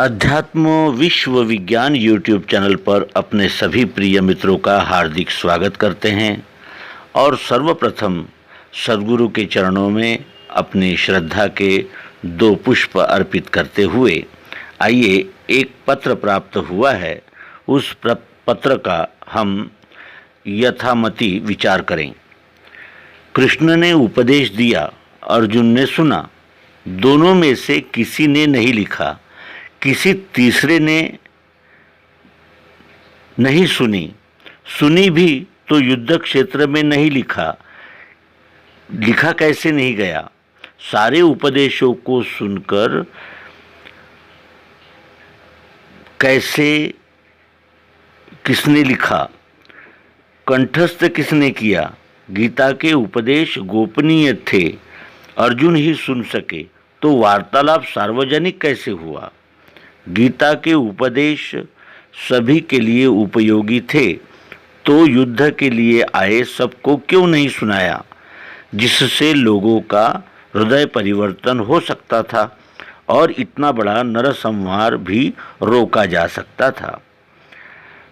अध्यात्म विश्व विज्ञान यूट्यूब चैनल पर अपने सभी प्रिय मित्रों का हार्दिक स्वागत करते हैं और सर्वप्रथम सद्गुरु के चरणों में अपनी श्रद्धा के 2 पुष्प अर्पित करते हुए आइए एक पत्र प्राप्त हुआ है, उस पत्र का हम यथामति विचार करें। कृष्ण ने उपदेश दिया, अर्जुन ने सुना, दोनों में से किसी ने नहीं लिखा, किसी तीसरे ने नहीं सुनी भी तो युद्ध क्षेत्र में नहीं लिखा कैसे नहीं गया। सारे उपदेशों को सुनकर कैसे किसने लिखा, कंठस्थ किसने किया। गीता के उपदेश गोपनीय थे, अर्जुन ही सुन सके तो वार्तालाप सार्वजनिक कैसे हुआ। गीता के उपदेश सभी के लिए उपयोगी थे, तो युद्ध के लिए आए सबको क्यों नहीं सुनाया, जिससे लोगों का हृदय परिवर्तन हो सकता था और इतना बड़ा नरसंहार भी रोका जा सकता था।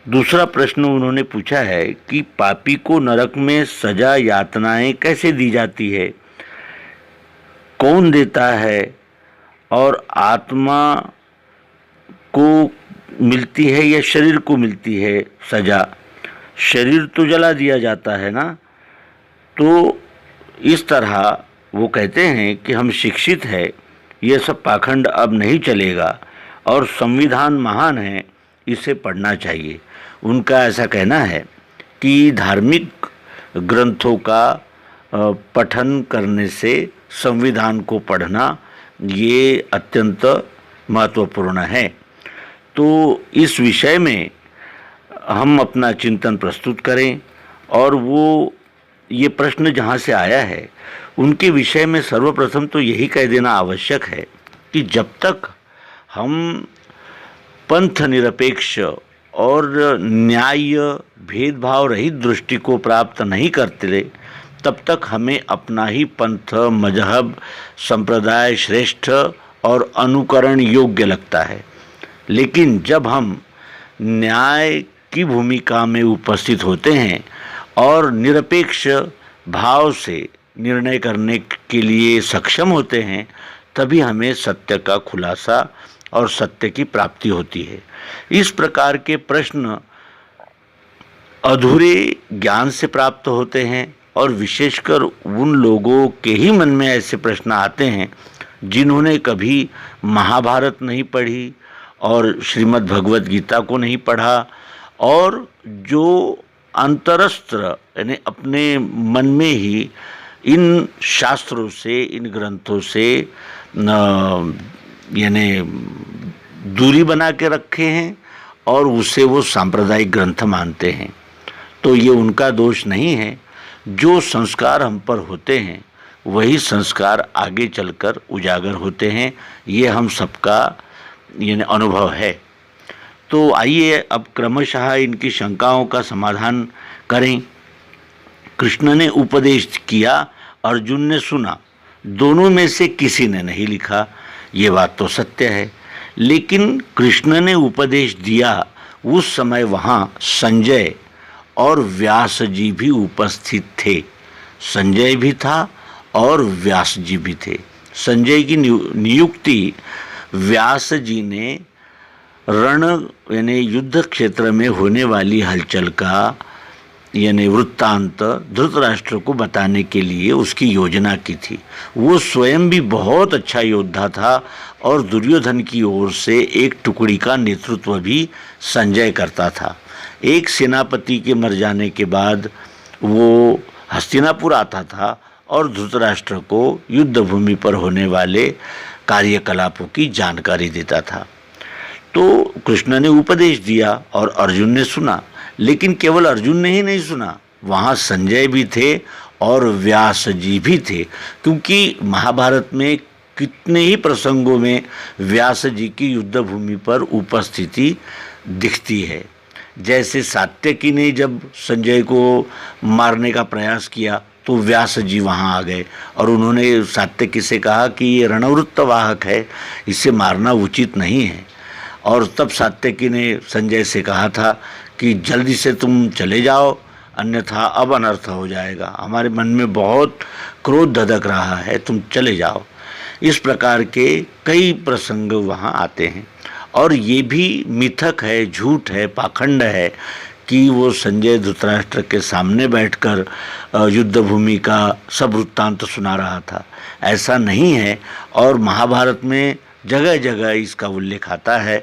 दूसरा प्रश्न उन्होंने पूछा है कि पापी को नरक में सजा यातनाएं कैसे दी जाती है, कौन देता है और आत्मा को मिलती है या शरीर को मिलती है सजा। शरीर तो जला दिया जाता है ना। तो इस तरह वो कहते हैं कि हम शिक्षित है, ये सब पाखंड अब नहीं चलेगा और संविधान महान है, इसे पढ़ना चाहिए। उनका ऐसा कहना है कि धार्मिक ग्रंथों का पठन करने से संविधान को पढ़ना ये अत्यंत महत्वपूर्ण है। तो इस विषय में हम अपना चिंतन प्रस्तुत करें और वो ये प्रश्न जहाँ से आया है उनके विषय में सर्वप्रथम तो यही कह देना आवश्यक है कि जब तक हम पंथ निरपेक्ष और न्याय भेदभाव रहित दृष्टि को प्राप्त नहीं करते, तब तक हमें अपना ही पंथ मजहब संप्रदाय श्रेष्ठ और अनुकरण योग्य लगता है। लेकिन जब हम न्याय की भूमिका में उपस्थित होते हैं और निरपेक्ष भाव से निर्णय करने के लिए सक्षम होते हैं, तभी हमें सत्य का खुलासा और सत्य की प्राप्ति होती है। इस प्रकार के प्रश्न अधूरे ज्ञान से प्राप्त होते हैं और विशेषकर उन लोगों के ही मन में ऐसे प्रश्न आते हैं जिन्होंने कभी महाभारत नहीं पढ़ी और श्रीमद् भगवत गीता को नहीं पढ़ा और जो अंतरस्त्र यानी अपने मन में ही इन शास्त्रों से, इन ग्रंथों से यानी दूरी बना के रखे हैं और उसे वो सांप्रदायिक ग्रंथ मानते हैं। तो ये उनका दोष नहीं है। जो संस्कार हम पर होते हैं वही संस्कार आगे चलकर उजागर होते हैं, ये हम सबका यानी अनुभव है। तो आइए अब क्रमशः इनकी शंकाओं का समाधान करें। कृष्ण ने उपदेश किया, अर्जुन ने सुना, दोनों में से किसी ने नहीं लिखा, ये बात तो सत्य है। लेकिन कृष्ण ने उपदेश दिया उस समय वहाँ संजय और व्यास जी भी उपस्थित थे। संजय भी था और व्यास जी भी थे। संजय की नियुक्ति व्यास जी ने रण यानी युद्ध क्षेत्र में होने वाली हलचल का यानी वृत्तांत धृतराष्ट्र को बताने के लिए उसकी योजना की थी। वो स्वयं भी बहुत अच्छा योद्धा था और दुर्योधन की ओर से एक टुकड़ी का नेतृत्व भी संजय करता था। एक सेनापति के मर जाने के बाद वो हस्तिनापुर आता था और धृतराष्ट्र को युद्ध भूमि पर होने वाले कार्यकलापों की जानकारी देता था। तो कृष्ण ने उपदेश दिया और अर्जुन ने सुना, लेकिन केवल अर्जुन ने ही नहीं सुना, वहाँ संजय भी थे और व्यास जी भी थे, क्योंकि महाभारत में कितने ही प्रसंगों में व्यास जी की युद्ध भूमि पर उपस्थिति दिखती है। जैसे सात्यकी ने जब संजय को मारने का प्रयास किया तो व्यास जी वहाँ आ गए और उन्होंने सात्यकी से कहा कि ये रणवृत्त वाहक है, इसे मारना उचित नहीं है। और तब सात्यकी ने संजय से कहा था कि जल्दी से तुम चले जाओ, अन्यथा अब अनर्थ हो जाएगा, हमारे मन में बहुत क्रोध धधक रहा है, तुम चले जाओ। इस प्रकार के कई प्रसंग वहाँ आते हैं और ये भी मिथक है, झूठ है, पाखंड है कि वो संजय धृतराष्ट्र के सामने बैठकर युद्ध भूमि का सब वृत्तांत सुना रहा था। ऐसा नहीं है और महाभारत में जगह जगह इसका उल्लेख आता है।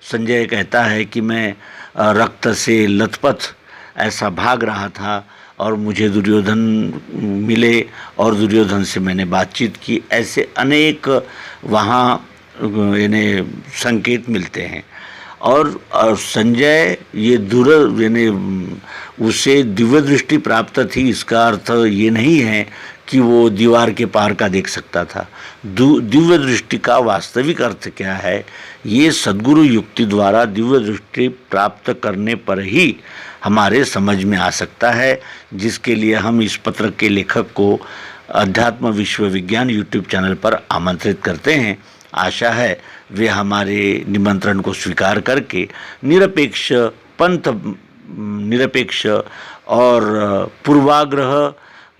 संजय कहता है कि मैं रक्त से लथपथ ऐसा भाग रहा था और मुझे दुर्योधन मिले और दुर्योधन से मैंने बातचीत की, ऐसे अनेक वहाँ यानी संकेत मिलते हैं। और संजय ये यानी उसे दिव्य दृष्टि प्राप्त थी, इसका अर्थ ये नहीं है कि वो दीवार के पार का देख सकता था। दिव्य दृष्टि का वास्तविक अर्थ क्या है, ये सद्गुरु युक्ति द्वारा दिव्य दृष्टि प्राप्त करने पर ही हमारे समझ में आ सकता है, जिसके लिए हम इस पत्र के लेखक को अध्यात्म विश्व विज्ञान यूट्यूब चैनल पर आमंत्रित करते हैं। आशा है वे हमारे निमंत्रण को स्वीकार करके निरपेक्ष निरपेक्ष और पूर्वाग्रह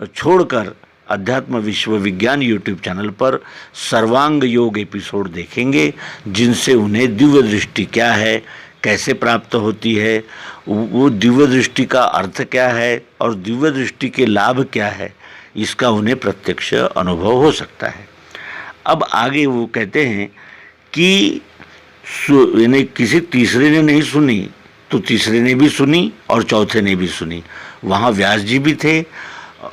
छोड़कर अध्यात्म विश्व विज्ञान यूट्यूब चैनल पर सर्वांग योग एपिसोड देखेंगे, जिनसे उन्हें दिव्य दृष्टि क्या है, कैसे प्राप्त होती है, वो दिव्य दृष्टि का अर्थ क्या है और दिव्य दृष्टि के लाभ क्या है, इसका उन्हें प्रत्यक्ष अनुभव हो सकता है। अब आगे वो कहते हैं कि यानी किसी तीसरे ने नहीं सुनी तो तीसरे ने भी सुनी और चौथे ने भी सुनी। वहाँ व्यास जी भी थे,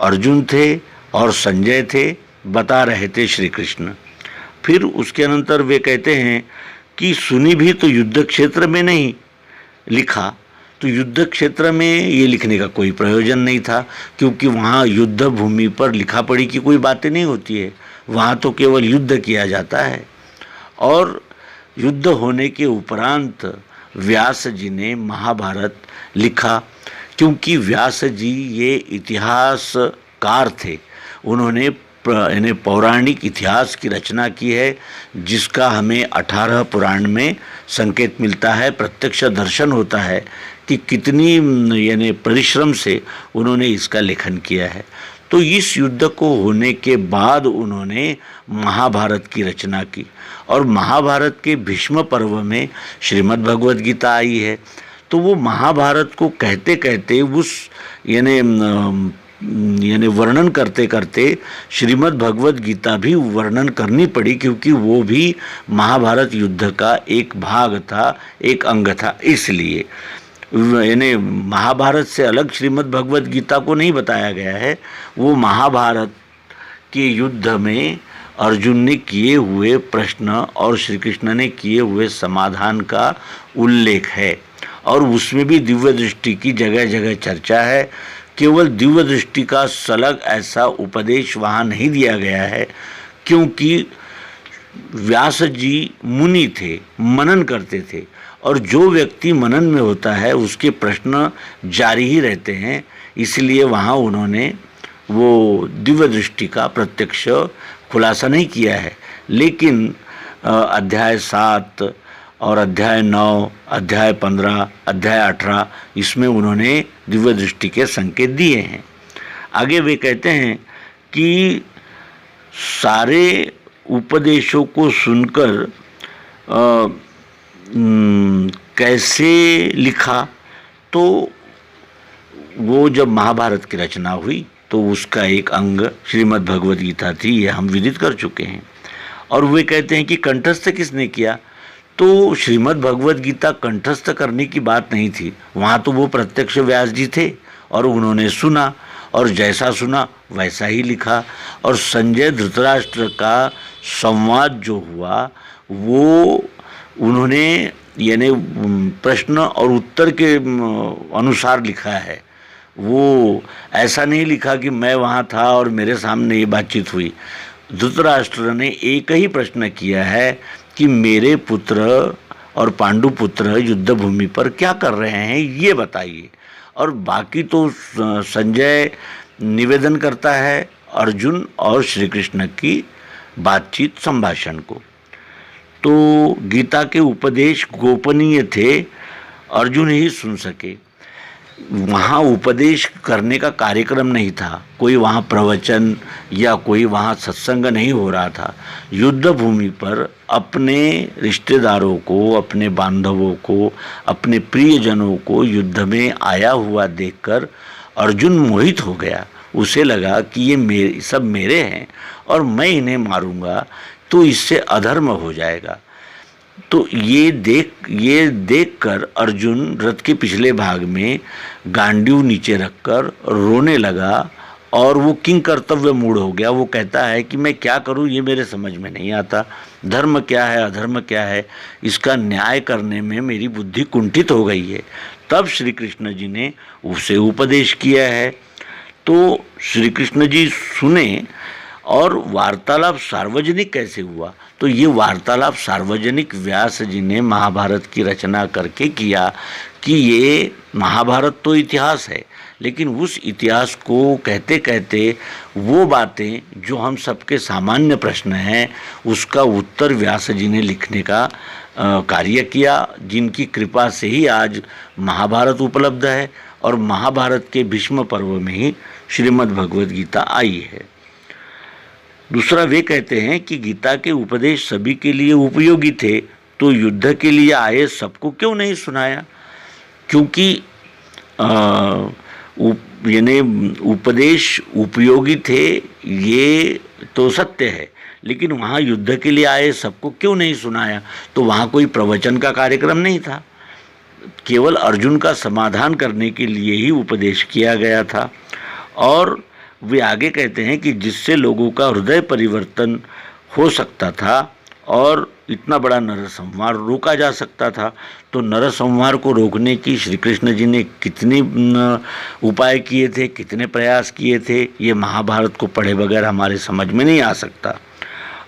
अर्जुन थे और संजय थे, बता रहे थे श्री कृष्ण। फिर उसके अनंतर वे कहते हैं कि सुनी भी तो युद्ध क्षेत्र में नहीं, लिखा तो युद्ध क्षेत्र में ये लिखने का कोई प्रयोजन नहीं था, क्योंकि वहाँ युद्ध भूमि पर लिखा पढ़ी की कोई बातें नहीं होती है। वहाँ तो केवल युद्ध किया जाता है। और युद्ध होने के उपरांत व्यास जी ने महाभारत लिखा, क्योंकि व्यास जी ये इतिहासकार थे। उन्होंने पौराणिक इतिहास की रचना की है, जिसका हमें 18 पुराण में संकेत मिलता है, प्रत्यक्ष दर्शन होता है कि कितनी यानी परिश्रम से उन्होंने इसका लेखन किया है। तो इस युद्ध को होने के बाद उन्होंने महाभारत की रचना की और महाभारत के भीष्म पर्व में श्रीमद् भगवद गीता आई है। तो वो महाभारत को कहते कहते उस यानी वर्णन करते करते श्रीमद् भगवद गीता भी वर्णन करनी पड़ी, क्योंकि वो भी महाभारत युद्ध का एक भाग था, एक अंग था। इसलिए यानी महाभारत से अलग श्रीमद् भगवद गीता को नहीं बताया गया है। वो महाभारत के युद्ध में अर्जुन ने किए हुए प्रश्न और श्री कृष्ण ने किए हुए समाधान का उल्लेख है और उसमें भी दिव्य दृष्टि की जगह जगह चर्चा है। केवल दिव्य दृष्टि का सलग ऐसा उपदेश वहाँ नहीं दिया गया है, क्योंकि व्यास जी मुनि थे, मनन करते थे और जो व्यक्ति मनन में होता है उसके प्रश्न जारी ही रहते हैं। इसलिए वहाँ उन्होंने वो दिव्य दृष्टि का प्रत्यक्ष खुलासा नहीं किया है। लेकिन अध्याय 7 और अध्याय 9, अध्याय 15, अध्याय 18 इसमें उन्होंने दिव्य दृष्टि के संकेत दिए हैं। आगे वे कहते हैं कि सारे उपदेशों को सुनकर कैसे लिखा, तो वो जब महाभारत की रचना हुई तो उसका एक अंग श्रीमद् भगवद गीता थी, ये हम विदित कर चुके हैं। और वे कहते हैं कि कंठस्थ किसने किया, तो श्रीमद् भगवद गीता कंठस्थ करने की बात नहीं थी। वहाँ तो वो प्रत्यक्ष व्यास जी थे और उन्होंने सुना और जैसा सुना वैसा ही लिखा। और संजय धृतराष्ट्र का संवाद जो हुआ वो उन्होंने यानी प्रश्न और उत्तर के अनुसार लिखा है। वो ऐसा नहीं लिखा कि मैं वहाँ था और मेरे सामने ये बातचीत हुई। धृतराष्ट्र ने एक ही प्रश्न किया है कि मेरे पुत्र और पांडु पुत्र युद्ध भूमि पर क्या कर रहे हैं ये बताइए। और बाकी तो संजय निवेदन करता है अर्जुन और श्री कृष्ण की बातचीत संभाषण को। तो गीता के उपदेश गोपनीय थे, अर्जुन ही सुन सके। वहाँ उपदेश करने का कार्यक्रम नहीं था, कोई वहाँ प्रवचन या कोई वहाँ सत्संग नहीं हो रहा था। युद्ध भूमि पर अपने रिश्तेदारों को, अपने बांधवों को, अपने प्रियजनों को युद्ध में आया हुआ देखकर अर्जुन मोहित हो गया। उसे लगा कि ये सब मेरे हैं और मैं इन्हें मारूंगा तो इससे अधर्म हो जाएगा। तो ये देख कर अर्जुन रथ के पिछले भाग में गांडीव नीचे रखकर रोने लगा और वो किंग कर्तव्य मूड हो गया। वो कहता है कि मैं क्या करूं, ये मेरे समझ में नहीं आता। धर्म क्या है, अधर्म क्या है, इसका न्याय करने में मेरी बुद्धि कुंठित हो गई है। तब श्री कृष्ण जी ने उसे उपदेश किया है। तो श्री कृष्ण जी सुने। और वार्तालाप सार्वजनिक कैसे हुआ? तो ये वार्तालाप सार्वजनिक व्यास जी ने महाभारत की रचना करके किया कि ये महाभारत तो इतिहास है, लेकिन उस इतिहास को कहते कहते वो बातें जो हम सबके सामान्य प्रश्न हैं उसका उत्तर व्यास जी ने लिखने का कार्य किया, जिनकी कृपा से ही आज महाभारत उपलब्ध है और महाभारत के भीष्म पर्व में ही श्रीमद् भगवद गीता आई है। दूसरा, वे कहते हैं कि गीता के उपदेश सभी के लिए उपयोगी थे, तो युद्ध के लिए आए सबको क्यों नहीं सुनाया? क्योंकि यानी उपदेश उपयोगी थे ये तो सत्य है, लेकिन वहाँ युद्ध के लिए आए सबको क्यों नहीं सुनाया? तो वहाँ कोई प्रवचन का कार्यक्रम नहीं था, केवल अर्जुन का समाधान करने के लिए ही उपदेश किया गया था। और वे आगे कहते हैं कि जिससे लोगों का हृदय परिवर्तन हो सकता था और इतना बड़ा नरसंहार रोका जा सकता था। तो नरसंहार को रोकने की श्री कृष्ण जी ने कितने उपाय किए थे, कितने प्रयास किए थे, ये महाभारत को पढ़े बगैर हमारे समझ में नहीं आ सकता।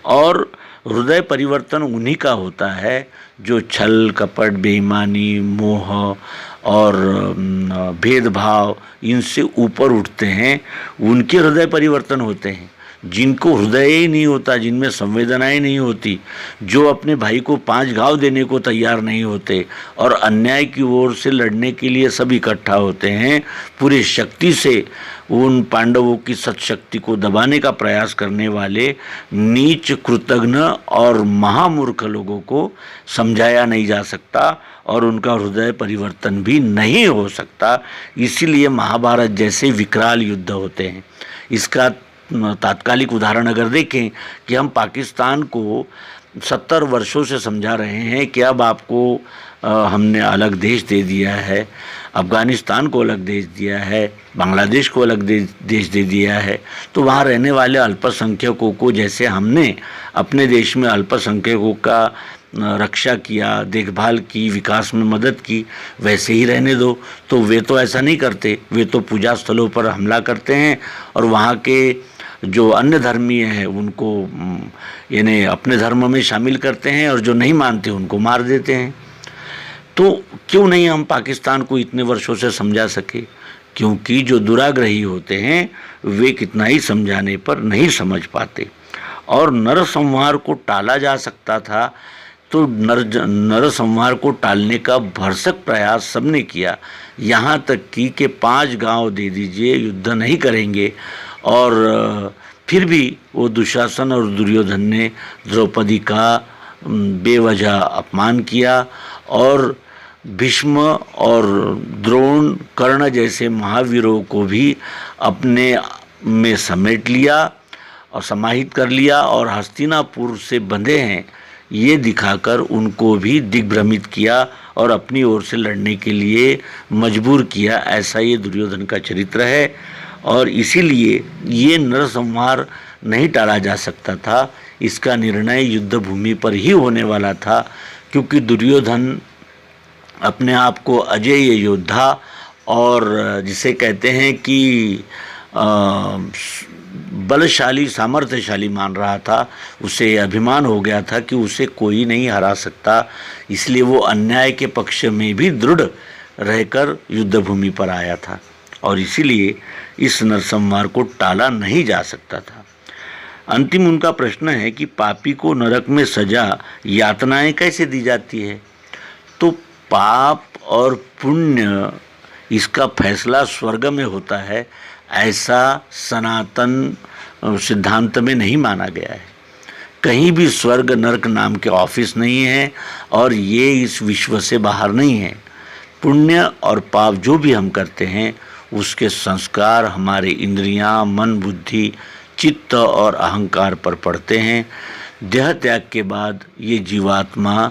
और हृदय परिवर्तन उन्हीं का होता है जो छल कपट, बेईमानी, मोह और भेदभाव इनसे ऊपर उठते हैं, उनके हृदय परिवर्तन होते हैं। जिनको हृदय ही नहीं होता, जिनमें संवेदनाएं नहीं होती, जो अपने भाई को 5 घाव देने को तैयार नहीं होते और अन्याय की ओर से लड़ने के लिए सब इकट्ठा होते हैं, पूरी शक्ति से उन पांडवों की सत्शक्ति को दबाने का प्रयास करने वाले नीच, कृतघ्न और महामूर्ख लोगों को समझाया नहीं जा सकता और उनका हृदय परिवर्तन भी नहीं हो सकता। इसीलिए महाभारत जैसे विकराल युद्ध होते हैं। इसका तात्कालिक उदाहरण अगर देखें कि हम पाकिस्तान को 70 वर्षों से समझा रहे हैं कि अब आपको हमने अलग देश दे दिया है, अफ़गानिस्तान को अलग देश दिया है, बांग्लादेश को अलग देश दे दिया है, तो वहाँ रहने वाले अल्पसंख्यकों को जैसे हमने अपने देश में अल्पसंख्यकों का रक्षा किया, देखभाल की, विकास में मदद की, वैसे ही रहने दो। तो वे तो ऐसा नहीं करते, वे तो पूजा स्थलों पर हमला करते हैं और वहाँ के जो अन्य धर्मीय हैं उनको यानी अपने धर्म में शामिल करते हैं और जो नहीं मानते उनको मार देते हैं। तो क्यों नहीं हम पाकिस्तान को इतने वर्षों से समझा सके? क्योंकि जो दुराग्रही होते हैं वे कितना ही समझाने पर नहीं समझ पाते। और नरसंहार को टाला जा सकता था, तो नरसंहार को टालने का भरसक प्रयास सबने किया, यहाँ तक कि 5 गांव दे दीजिए, युद्ध नहीं करेंगे। और फिर भी वो दुशासन और दुर्योधन ने द्रौपदी का बेवजह अपमान किया और भीष्म और द्रोण, कर्ण जैसे महावीरों को भी अपने में समेट लिया और समाहित कर लिया और हस्तिनापुर से बंधे हैं ये दिखाकर उनको भी दिग्भ्रमित किया और अपनी ओर से लड़ने के लिए मजबूर किया। ऐसा ये दुर्योधन का चरित्र है और इसीलिए ये नरसंहार नहीं टाला जा सकता था। इसका निर्णय युद्ध भूमि पर ही होने वाला था, क्योंकि दुर्योधन अपने आप को अजेय योद्धा और जिसे कहते हैं कि बलशाली, सामर्थ्यशाली मान रहा था। उसे अभिमान हो गया था कि उसे कोई नहीं हरा सकता, इसलिए वो अन्याय के पक्ष में भी दृढ़ रहकर युद्ध भूमि पर आया था और इसीलिए इस नरसंहार को टाला नहीं जा सकता था। अंतिम उनका प्रश्न है कि पापी को नरक में सजा यातनाएं कैसे दी जाती है। तो पाप और पुण्य इसका फैसला स्वर्ग में होता है, ऐसा सनातन सिद्धांत में नहीं माना गया है। कहीं भी स्वर्ग नरक नाम के ऑफिस नहीं है और ये इस विश्व से बाहर नहीं है। पुण्य और पाप जो भी हम करते हैं उसके संस्कार हमारे इंद्रियां, मन, बुद्धि, चित्त और अहंकार पर पड़ते हैं। देह त्याग के बाद ये जीवात्मा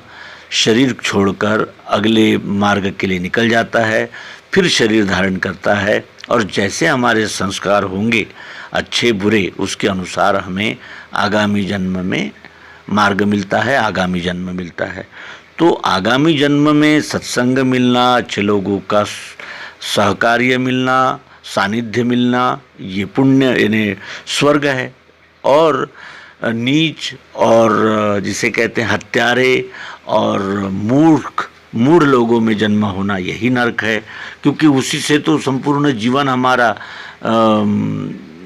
शरीर छोड़कर अगले मार्ग के लिए निकल जाता है, फिर शरीर धारण करता है और जैसे हमारे संस्कार होंगे अच्छे बुरे, उसके अनुसार हमें आगामी जन्म में मार्ग मिलता है, आगामी जन्म मिलता है। तो आगामी जन्म में सत्संग मिलना, अच्छे लोगों का सहकार्य मिलना, सानिध्य मिलना, ये पुण्य यानी स्वर्ग है। और नीच और जिसे कहते हैं हत्यारे और मूढ़ लोगों में जन्म होना, यही नरक है, क्योंकि उसी से तो संपूर्ण जीवन हमारा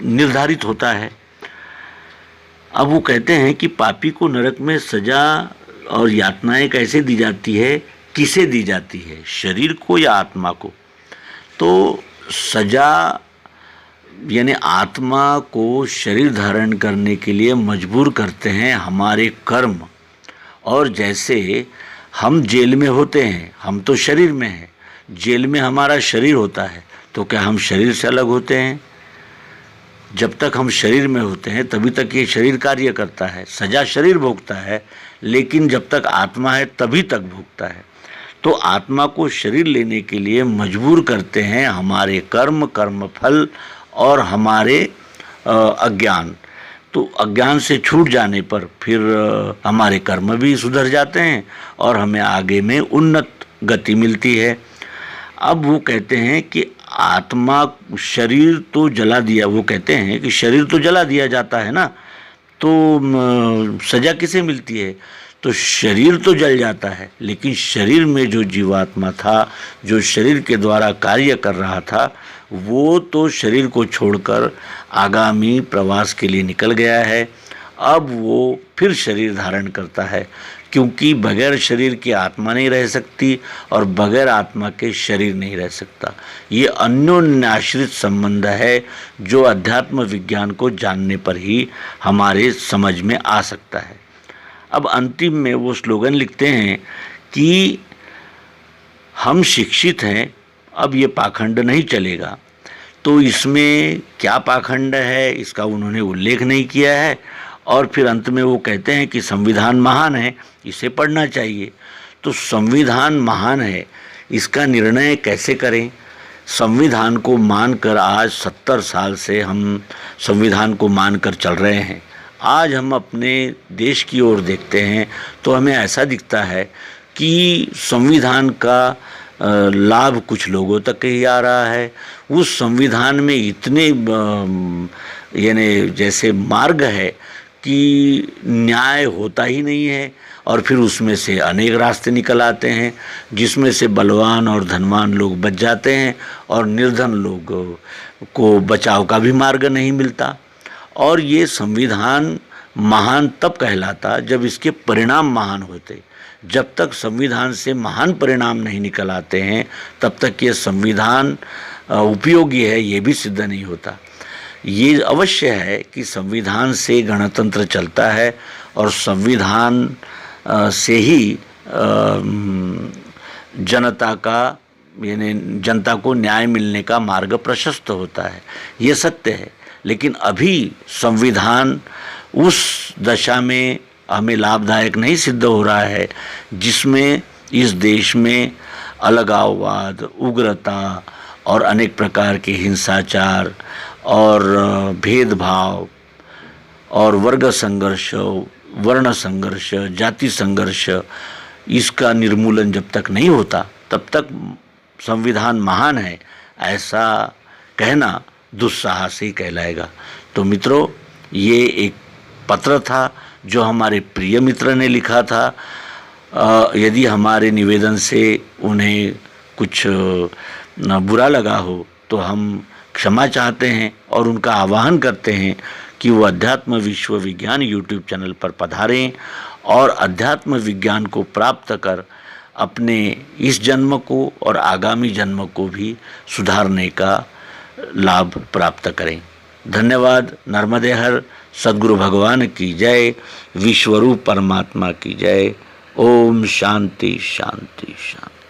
निर्धारित होता है। अब वो कहते हैं कि पापी को नरक में सजा और यातनाएं कैसे दी जाती है, किसे दी जाती है, शरीर को या आत्मा को। तो सजा यानी आत्मा को शरीर धारण करने के लिए मजबूर करते हैं हमारे कर्म। और जैसे हम जेल में होते हैं, हम तो शरीर में हैं, जेल में हमारा शरीर होता है, तो क्या हम शरीर से अलग होते हैं? जब तक हम शरीर में होते हैं तभी तक ये शरीर कार्य करता है, सजा शरीर भोगता है, लेकिन जब तक आत्मा है तभी तक भोगता है। तो आत्मा को शरीर लेने के लिए मजबूर करते हैं हमारे कर्म, कर्मफल और हमारे अज्ञान। तो अज्ञान से छूट जाने पर फिर हमारे कर्म भी सुधर जाते हैं और हमें आगे में उन्नत गति मिलती है। अब वो कहते हैं कि आत्मा, शरीर तो जला दिया, वो कहते हैं कि शरीर तो जला दिया जाता है ना, तो सजा किसे मिलती है? तो शरीर तो जल जाता है, लेकिन शरीर में जो जीवात्मा था, जो शरीर के द्वारा कार्य कर रहा था, वो तो शरीर को छोड़कर आगामी प्रवास के लिए निकल गया है। अब वो फिर शरीर धारण करता है, क्योंकि बगैर शरीर की आत्मा नहीं रह सकती और बगैर आत्मा के शरीर नहीं रह सकता। ये अन्योन्याश्रित संबंध है जो अध्यात्म विज्ञान को जानने पर ही हमारे समझ में आ सकता है। अब अंतिम में वो स्लोगन लिखते हैं कि हम शिक्षित हैं, अब ये पाखंड नहीं चलेगा। तो इसमें क्या पाखंड है इसका उन्होंने उल्लेख नहीं किया है। और फिर अंत में वो कहते हैं कि संविधान महान है, इसे पढ़ना चाहिए। तो संविधान महान है, इसका निर्णय कैसे करें? संविधान को मानकर आज 70 साल से हम संविधान को मानकर चल रहे हैं। आज हम अपने देश की ओर देखते हैं तो हमें ऐसा दिखता है कि संविधान का लाभ कुछ लोगों तक ही आ रहा है। उस संविधान में इतने यानी जैसे मार्ग है कि न्याय होता ही नहीं है, और फिर उसमें से अनेक रास्ते निकल आते हैं जिसमें से बलवान और धनवान लोग बच जाते हैं और निर्धन लोग को बचाव का भी मार्ग नहीं मिलता। और ये संविधान महान तब कहलाता जब इसके परिणाम महान होते। जब तक संविधान से महान परिणाम नहीं निकल आते हैं तब तक ये संविधान उपयोगी है ये भी सिद्ध नहीं होता। ये अवश्य है कि संविधान से गणतंत्र चलता है और संविधान से ही जनता का यानी जनता को न्याय मिलने का मार्ग प्रशस्त होता है, ये सत्य है। लेकिन अभी संविधान उस दशा में हमें लाभदायक नहीं सिद्ध हो रहा है जिसमें इस देश में अलगाववाद, उग्रता और अनेक प्रकार के हिंसाचार और भेदभाव और वर्ग संघर्ष, वर्ण संघर्ष, जाति संघर्ष, इसका निर्मूलन जब तक नहीं होता तब तक संविधान महान है ऐसा कहना दुस्साहस ही कहलाएगा। तो मित्रों, ये एक पत्र था जो हमारे प्रिय मित्र ने लिखा था। यदि हमारे निवेदन से उन्हें कुछ बुरा लगा हो तो हम क्षमा चाहते हैं और उनका आह्वान करते हैं कि वो अध्यात्म विश्व विज्ञान यूट्यूब चैनल पर पधारें और अध्यात्म विज्ञान को प्राप्त कर अपने इस जन्म को और आगामी जन्म को भी सुधारने का लाभ प्राप्त करें। धन्यवाद। नर्मदे हर। सद्गुरु भगवान की जय। विश्वरूप परमात्मा की जय। ओम शांति शांति शांति।